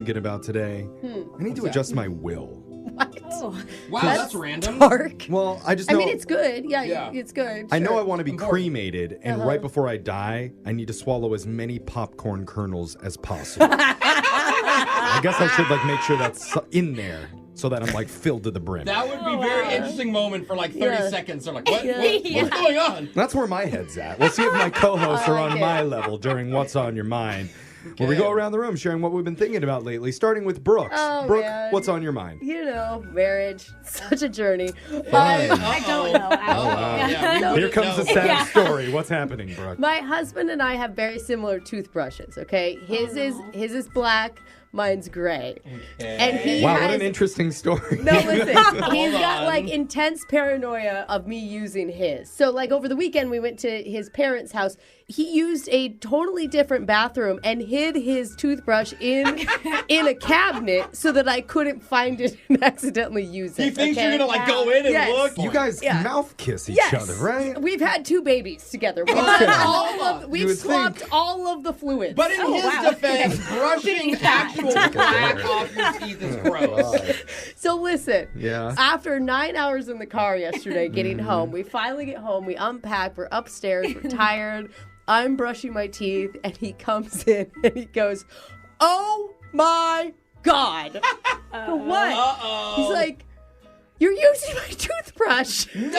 thinking about today. I need to adjust my will. What? Wow, that's random. Dark. Well, I just know. I mean, it's good. Yeah, Yeah. it's good. I know sure. I want to be Important. cremated, and right before I die, I need to swallow as many popcorn kernels as possible. I guess I should make sure that's in there so that I'm filled to the brim. That would be a very interesting moment for 30 Yeah. seconds. They're like, what? Yeah. What's going on? That's where my head's at. We'll see if my co-hosts I are like on it. my level during What's on Your Mind. Where we go around the room sharing what we've been thinking about lately, starting with Brooks. Oh, Brooke, man. what's on your mind? Marriage. Such a journey. Fine. I don't know, actually. wow. Yeah, we Here wouldn't comes know. the sad Yeah. story. What's happening, Brooke? My husband and I have very similar toothbrushes, okay? His is black, mine's gray. And he Wow, has what an interesting story. No, listen. He's got on. intense paranoia of me using his. So over the weekend we went to his parents' house. He used a totally different bathroom and hid his toothbrush in a cabinet so that I couldn't find it and accidentally use it. He thinks okay? you're going to go in and Yes. look. You guys Yeah. mouth kiss each Yes. other, right? We've had 2 babies together. We've, Okay. done we've would swapped think. all of the fluids. But in his wow. defense, brushing actual black off your teeth is gross. So listen, Yeah. after 9 hours in the car yesterday getting home, we finally get home, we unpack, we're upstairs, we're tired, I'm brushing my teeth, and he comes in and he goes, "Oh my God." For what? Uh-oh. He's like, "You're using my toothbrush." No!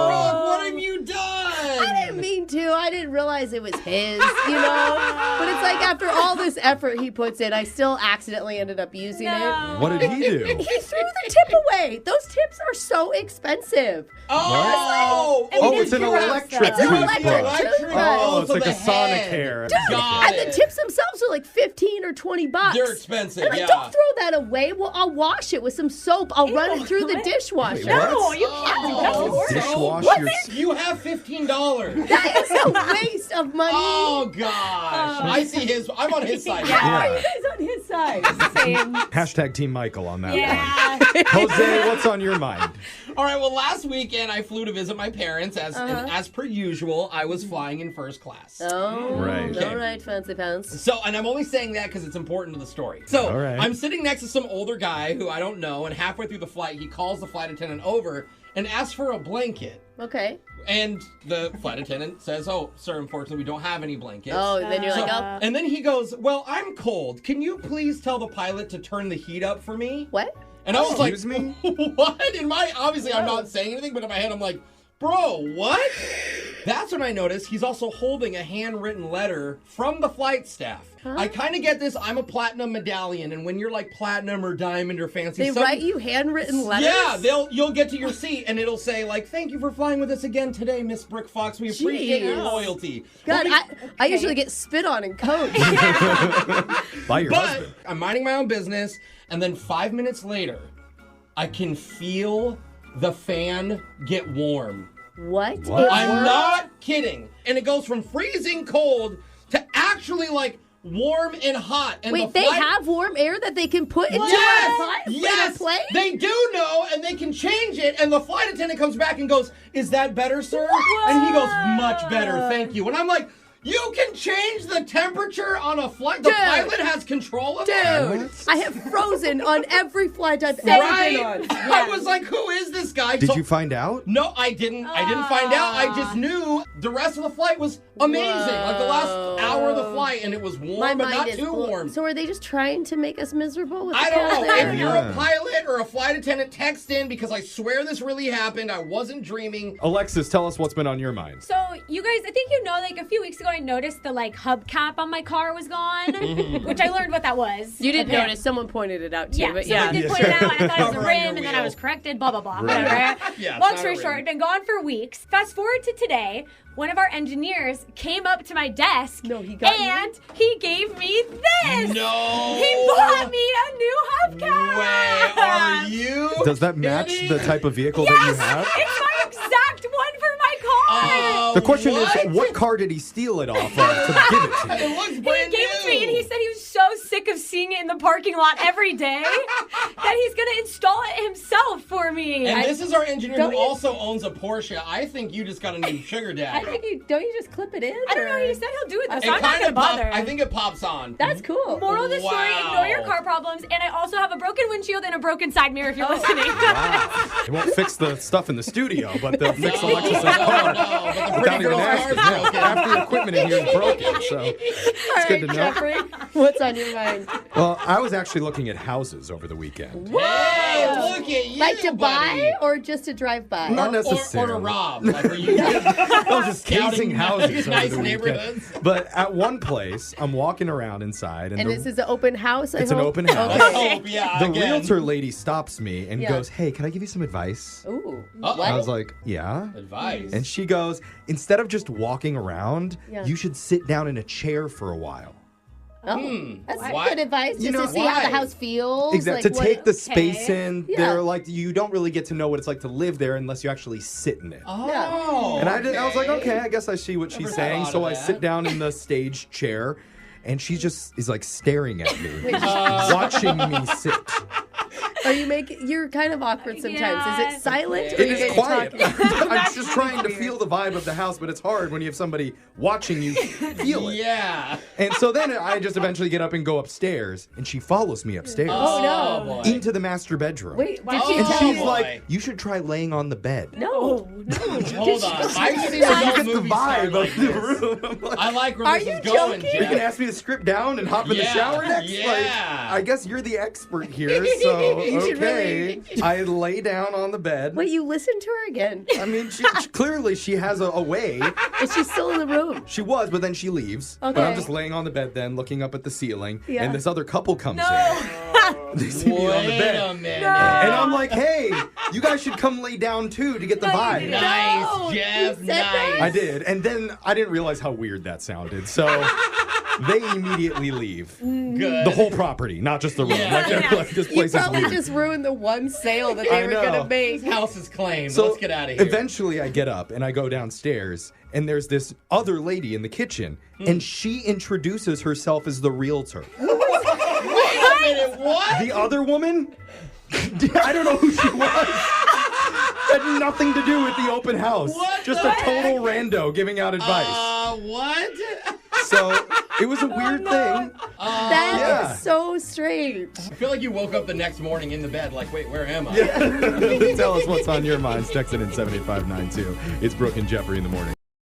Brooke, what have you done? I didn't mean to. I didn't realize it was his, But it's after all this effort he puts in, I still accidentally ended up using it. What did he do? He threw the tip away. Those tips are so expensive. Oh! Oh, it's an gross, electric though. It's an toothbrush. electric toothbrush. Oh, it's so like the a Sonic head. hair. Got And it. the tips themselves are $15 or $20. They're expensive, And yeah. don't throw that away. Well, I'll wash it with some soap. I'll run it through the dishwasher. Wait, No, what? you can't do that. Oh, Dishwash what? your- You have $15. That is a waste of money. Oh, gosh. I see his. I'm on his side. How are Yeah. you guys on his side? Same. Hashtag Team Michael on that Yeah. one. Jose, what's on your mind? All right, well, last weekend I flew to visit my parents. And as per usual, I was flying in first class. Oh, Right. all right, fancy pants. So, and I'm only saying that because it's important to the story. So, All right. I'm sitting next to some older guy who I don't know, and halfway through the flight, he calls the flight attendant over and asks for a blanket. Okay. And the flight attendant says, "Oh, sir, unfortunately, we don't have any blankets." Oh, then you're like, oh, And then he goes, "Well, I'm cold. Can you please tell the pilot to turn the heat up for me?" what? And I was Excuse like, me? "What?" Obviously, I'm not saying anything, but in my head, I'm like, "Bro, what?" That's when I noticed he's also holding a handwritten letter from the flight staff. I kind of get this. I'm a platinum medallion, and when you're platinum or diamond or fancy, They write you handwritten letters? Yeah, you'll get to your seat, and it'll say "Thank you for flying with us again today, Miss Brooke Fox. We appreciate your Jeez. loyalty." God, Well, I usually get spit on in coach. By your But husband. I'm minding my own business, and then 5 minutes later, I can feel the fan get warm. What? What? It I'm worked? not kidding. And it goes from freezing cold to actually warm and hot. And Wait, the they flight- have warm air that they can put into Yes! a Yes! plane? They do know, and they can change it. And the flight attendant comes back and goes, "Is that better, sir?" And he goes, "Much better, thank you." And I'm like, "You can change the temperature on a flight? The Dude. pilot has control of Dude, it?" I have frozen on every flight I've ever Right? been on. I was like, "Who is this guy?" Did So- you find out? No, I didn't. I didn't find out. I just knew the rest of the flight was amazing. The last hour of the flight, and it was warm, My but mind not is too blown. warm. So are they just trying to make us miserable with I the don't cold know. air? If you're Yeah. a pilot or a flight attendant, text in because I swear this really happened. I wasn't dreaming. Alexis, tell us what's been on your mind. So, you guys, I think a few weeks ago I noticed the hubcap on my car was gone, which I learned what that was. You didn't Okay. notice. Someone pointed it out to you. Yeah, But someone yeah. did Yeah, point it sure. out, and I thought it was a Cover on your rim, and then I wheel. was corrected, blah, blah, blah. Right. Whatever. Yeah, it's Long not story a short, rim. been gone for weeks. Fast forward to today, one of our engineers came up to my desk, No, he got you? and he gave me this! No. He bought me a new hubcap! Way, are you? Does that match kidding? the type of vehicle Yes! that you have? It's my exact one for my car! The question what? is, what car did he steal it off of to give it to you? It looks He brand gave new. it to me, and he said he was so sick of seeing it in the parking lot every day that he's going to install it himself for me. And this is our engineer Don't who you- also owns a Porsche. I think you just got a new sugar I daddy. think don't you just clip it in? I don't know. or- He said he'll do it, though, It so I'm not kind going to of pop. bother. I think it pops on. That's cool. Moral of the story, Wow. other car problems, and I also have a broken windshield and a broken side mirror if you're listening. Wow. It won't fix the stuff in the studio, but they'll fix Alexis' no, car. but the Without pretty even girl's asking. car's Yeah, broken. half the equipment in here is broken, so All it's right, good to know. Jeffrey, what's on your mind? Well, I was actually looking at houses over the weekend. Hey, look at you, Like to buddy. buy or just to drive by? Not Or necessarily. to rob. Like, were you I was just Scouting casing houses over nice the weekend. neighborhoods. But at one place, I'm walking around inside, and And this is an open house, I It's an hope? open house. Let's Okay. hope, yeah, the again. realtor lady stops me and Yeah. goes, "Hey, can I give you some advice?" Ooh. Uh-oh. I What? was like, "Yeah." Advice. And she goes, "Instead of just walking around, Yeah. you should sit down in a chair for a while." Oh, that's Why? good advice. You Just know, to see how the why? house feels. Exactly. like To what- take the space Okay. in, Yeah. they're like, you don't really get to know what it's like to live there unless you actually sit in it. Oh. And I was like, okay, I guess I see what she's Never saying. thought So of I that. sit down in the stage chair, and she just is like staring at me, watching me sit. Are you you're kind of awkward sometimes. Yeah. Is it silent? or It you is get quiet. talking? I'm just trying to feel the vibe of the house, but it's hard when you have somebody watching you feel it. Yeah. And so then I just eventually get up and go upstairs, and she follows me upstairs Oh, no. boy. into the master bedroom. Wait, did Wow. she And tell she's you? like, "You should try laying on the bed." No. Hold on. I've seen You adult get the movies start vibe like of the this. room. I'm like, I like where Are this you is going, joking? you can Jeff. ask me to strip down and hop in the Yeah, shower next? yeah. Like, I guess you're the expert here, so You should okay. I lay down on the bed. Wait, you listened to her again? I mean, clearly she has a way. Is she still in the room? She was, but then she leaves. But Okay. I'm just laying on the bed then, looking up at the ceiling, Yeah. and this other couple comes No. in. They see me on the Wait bed. a minute. And I'm like, hey, you guys should come lay down too to get the No, you vibe. didn't. Nice, No, Jeff. you said that. Nice. I did. And then I didn't realize how weird that sounded. So they immediately leave. Good. The whole property, not just the room. Yeah. Like, they're Yeah. like, this You place is probably weird. just ruined the one sale that I they were know. going to make. This house is claimed. So Let's get out of here. eventually I get up and I go downstairs, and there's this other lady in the kitchen, and she introduces herself as the realtor. Wait a minute. What? The other woman, I don't know who she was. Had nothing to do with the open house. What Just the a total rando giving out advice. What? So it was a weird thing. That is Yeah. so strange. I feel like you woke up the next morning in the bed like, wait, where am I? Tell us what's on your minds. Text it in 78592. It's Brooke and Jeffrey in the morning.